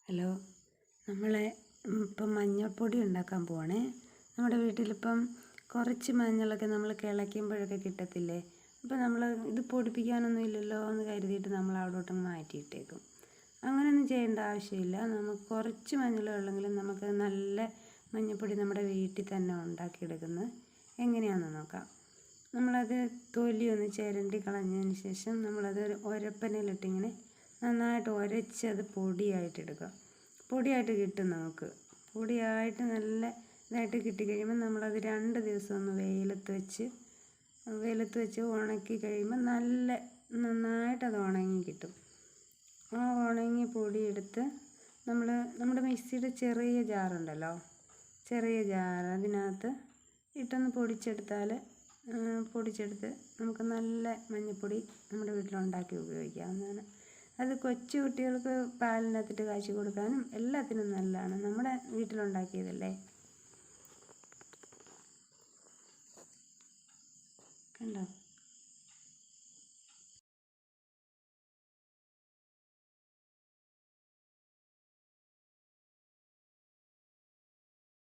Hello, നമ്മളെ ഇപ്പം മഞ്ഞൾപ്പൊടി ഉണ്ടാക്കാൻ പോവാണേ. നമ്മുടെ വീട്ടിലിപ്പം കുറച്ച് മഞ്ഞളൊക്കെ നമ്മൾ കിളയ്ക്കുമ്പോഴൊക്കെ കിട്ടത്തില്ലേ. അപ്പം നമ്മൾ ഇത് പൊടിപ്പിക്കാനൊന്നും ഇല്ലല്ലോ എന്ന് കരുതിയിട്ട് നമ്മൾ അവിടോട്ടങ്ങ് മാറ്റിയിട്ടേക്കും. അങ്ങനെയൊന്നും ചെയ്യേണ്ട ആവശ്യമില്ല. നമുക്ക് കുറച്ച് മഞ്ഞളേ ഉള്ളെങ്കിലും നമുക്ക് നല്ല മഞ്ഞൾപ്പൊടി നമ്മുടെ വീട്ടിൽ തന്നെ ഉണ്ടാക്കിയെടുക്കുന്നത് എങ്ങനെയാണെന്ന് നോക്കാം. നമ്മളത് തൊലി ഒന്ന് ചിരണ്ടി കളഞ്ഞതിന് ശേഷം നമ്മളത് ഒരു ഉരപ്പനയിലിട്ടിങ്ങനെ നന്നായിട്ട് ഉരച്ചത് പൊടിയായിട്ടെടുക്കുക. പൊടിയായിട്ട് കിട്ടും നമുക്ക്. പൊടിയായിട്ട് നല്ല ഇതായിട്ട് കിട്ടിക്കഴിയുമ്പോൾ നമ്മളത് 2 ദിവസം ഒന്ന് വെയിലത്ത് വെച്ച് ഉണക്കി കഴിയുമ്പോൾ നന്നായിട്ടത് ഉണങ്ങി കിട്ടും. ആ ഉണങ്ങിയ പൊടിയെടുത്ത് നമ്മുടെ മിക്സിയുടെ ചെറിയ ജാറുണ്ടല്ലോ, ചെറിയ ജാർ, അതിനകത്ത് ഇട്ടൊന്ന് പൊടിച്ചെടുത്ത് നമുക്ക് നല്ല മഞ്ഞൾപ്പൊടി നമ്മുടെ വീട്ടിലുണ്ടാക്കി ഉപയോഗിക്കാവുന്നതാണ്. അത് കൊച്ചു കുട്ടികൾക്ക് പാലിനകത്തിട്ട് കാച്ചി കൊടുക്കാനും എല്ലാത്തിനും നല്ലതാണ്. നമ്മുടെ വീട്ടിലുണ്ടാക്കിയതല്ലേ. കണ്ടോ?